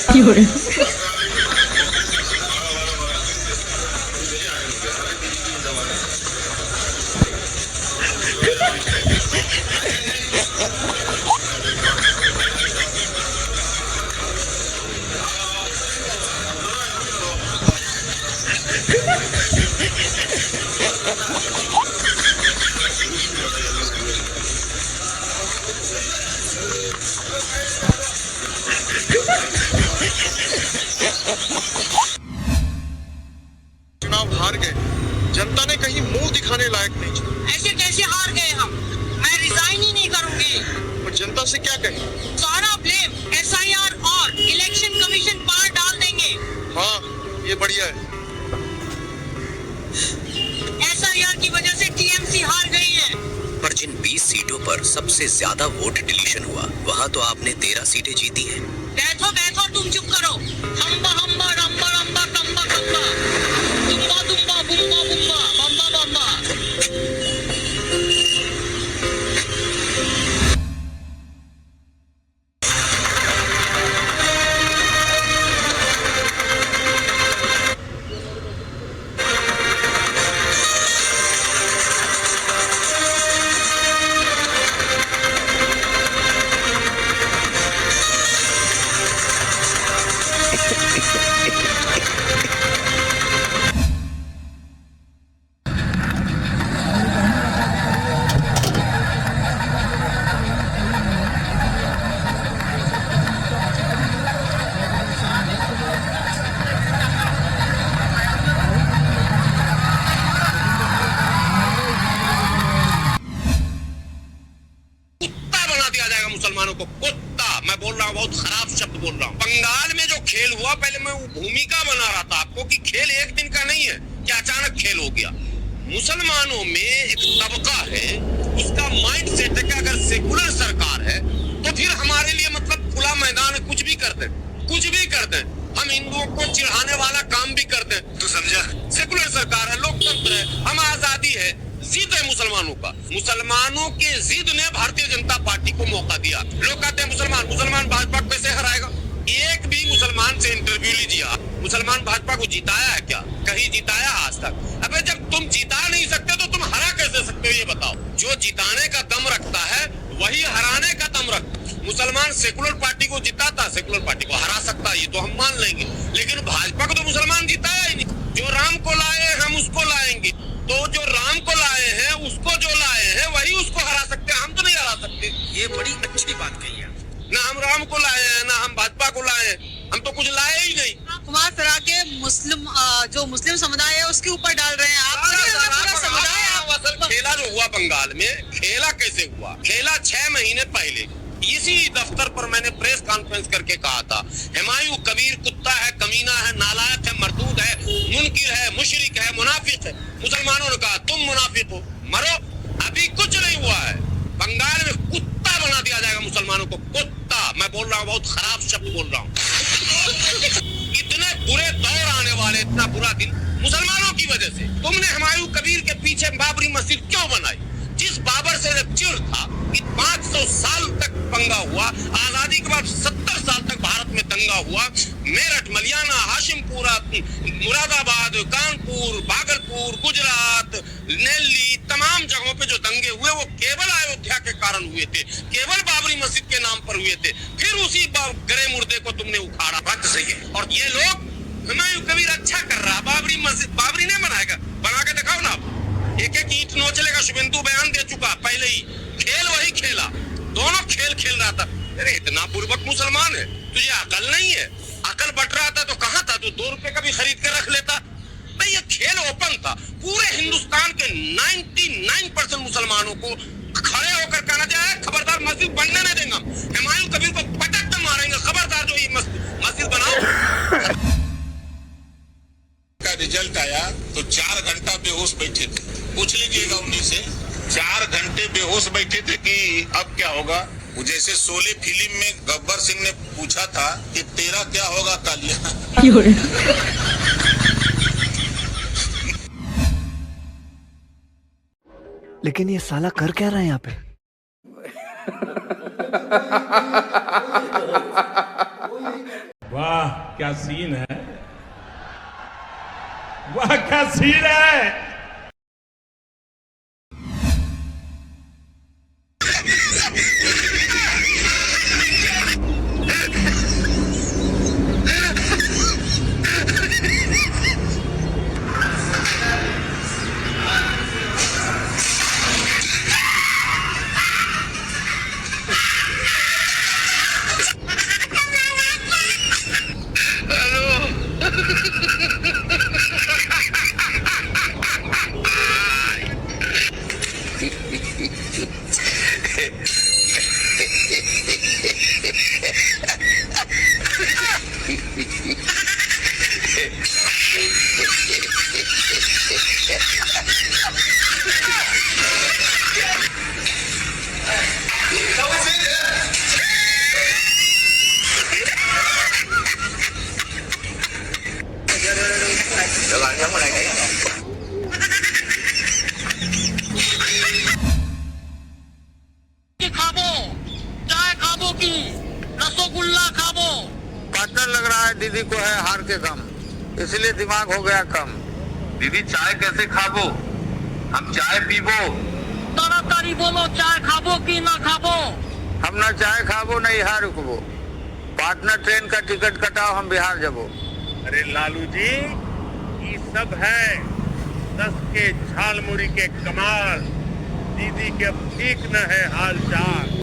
有人，चुनाव हार गए। जनता ने कहीं मुंह दिखाने लायक नहीं छोड़ा। ऐसे कैसे हार गए हम? मैं रिजाइन ही नहीं करूंगी। और जनता से क्या कहें? सारा ब्लेम एसआईआर और इलेक्शन कमीशन पर डाल देंगे। हाँ, ये बढ़िया है। एसआईआर की वजह से टीएमसी हार गई है। पर जिन 20 सीटों पर सबसे ज्यादा वोट डिलीशन हुआ, वहाँ तो आपने 13 सीटें जीती हैं। बैठो तुम चुप करो। हम्बा हम्बा रम्बा रम्बा कम्बा कम्बा तुम्बा तुम्बा बुम्बा बुम्बा बम्बा बम्बा। मुसलमानों को कुत्ता, मैं बोल रहा हूँ, बहुत खराब शब्द बोल रहा हूँ। बंगाल में जो खेल हुआ, पहले मैं वो भूमिका बना रहा था आपको कि खेल एक दिन का नहीं है कि अचानक खेल हो गया। मुसलमानों में एक तबका है, उसका माइंड सेट है कि अगर सेकुलर सरकार है तो फिर हमारे लिए मतलब खुला मैदान है, कुछ भी कर दे, कुछ भी कर दे, हम हिंदुओं को चिढ़ाने वाला काम भी कर दे। तू समझा? सेकुलर सरकार है, लोकतंत्र है, हम आजादी है, जिद है मुसलमानों का। मुसलमानों के जिद ने भारतीय जनता पार्टी को मौका दिया। लोग कहते हैं मुसलमान भाजपा कैसे हराएगा? एक भी मुसलमान से इंटरव्यू लीजिए, मुसलमान भाजपा को जिताया है क्या? कहीं जिताया आज तक? अबे जब तुम जिता नहीं सकते तो तुम हरा कैसे सकते हो, ये बताओ। जो जिताने का दम रखता है वही हराने का दम रखता है। मुसलमान सेकुलर पार्टी को जिताता, सेकुलर पार्टी को हरा सकता, ये तो हम मान लेंगे, लेकिन भाजपा को तो मुसलमान जिताया ही नहीं। जो राम को लाए हम उसको लाएंगे, तो जो राम को लाए हैं उसको जो लाए हैं वही उसको हरा सकते हैं, हम तो नहीं हरा सकते। ये बड़ी अच्छी बात कही है। ना हम राम को लाए हैं, ना हम भाजपा को लाए हैं, हम तो कुछ लाए ही नहीं। कुमार फिरा के जो मुस्लिम समुदाय है उसके ऊपर डाल रहे हैं आप। असल खेला जो हुआ बंगाल में, खेला कैसे हुआ? खेला 6 महीने पहले इसी दफ्तर पर मैंने प्रेस कॉन्फ्रेंस करके कहा था, हुमायूं कबीर कुत्ता है, कमीना है, नालायक है, मरदूद है, मुनकिर है, मुशरिक है, मुनाफिक है। मुसलमानों ने कहा तुम मुनाफिक हो, मरो। अभी कुछ नहीं हुआ है, बंगाल में कुत्ता बना दिया जाएगा मुसलमानों को, कुत्ता। मैं बोल रहा हूँ, बहुत खराब शब्द बोल रहा हूँ। इतने बुरे दौर आने वाले, इतना बुरा दिन मुसलमानों की वजह से। तुमने हुमायूं कबीर के पीछे बाबरी मस्जिद क्यों बनाई? जिस बाबर से चिढ़ था कि 500 साल तक पंगा हुआ, आजादी के बाद 70 साल तक भारत में दंगा हुआ, मेरठ, मलियाना, हाशिमपुरा, मुरादाबाद, कानपुर, भागलपुर, गुजरात, नेल्ली, तमाम जगहों पे जो दंगे हुए वो केवल अयोध्या के कारण हुए थे, केवल बाबरी मस्जिद के नाम पर हुए थे। फिर उसी गरे मुर्दे को तुमने उखाड़ा। बात सही है। और ये लोग, हुमायूं कबीर अच्छा कर रहा, बाबरी मस्जिद बाबरी नहीं बनाएगा, बना के दिखाओ ना। एक एक ईंट नोचलेगा, शुभेंदु बयान दे चुका पहले ही। खेल वही खेला, दोनों खेल खेल रहा था। अरे इतना पूर्वक मुसलमान है, तुझे अकल नहीं है? अकल बट रहा था तो कहाँ था तू? 2 रुपए का भी खरीद कर रख लेता भाई। ये खेल ओपन था, पूरे हिंदुस्तान के 99% मुसलमानों को खड़े होकर कहना चाहिए खबरदार मस्जिद बनने नहीं देंगे, हुमायूं कबीर को पटक कर मारेंगे, खबरदार जो ये मस्जिद बनाओ। का रिजल्ट आया तो 4 घंटा बेहोश बैठे थे। पूछ लीजिएगा उन्हीं से, 4 घंटे बेहोश बैठे थे कि अब क्या होगा। वो जैसे शोले फिल्म में गब्बर सिंह ने पूछा था कि तेरा क्या होगा कल। 有人， लेकिन ये साला कर क्या रहा है यहाँ पे? वाह क्या सीन है, वह क्या सीन है। खाबो, चाय खाबो की रसगुल्ला खाबो। पार्टनर लग रहा है दीदी को है हार के गम, इसलिए दिमाग हो गया कम। दीदी चाय कैसे खाबो, हम चाय पीबो। ताड़ाताड़ी बोलो, चाय खाबो की ना खाबो। हम ना चाय खाबो न यहाँ रुकबो, पार्टनर ट्रेन का टिकट कटाओ, हम बिहार जबो। अरे लालू जी, ये सब है 10 के झालमुड़ी के कमाल, दीदी के अब ठीक न है हाल चाल।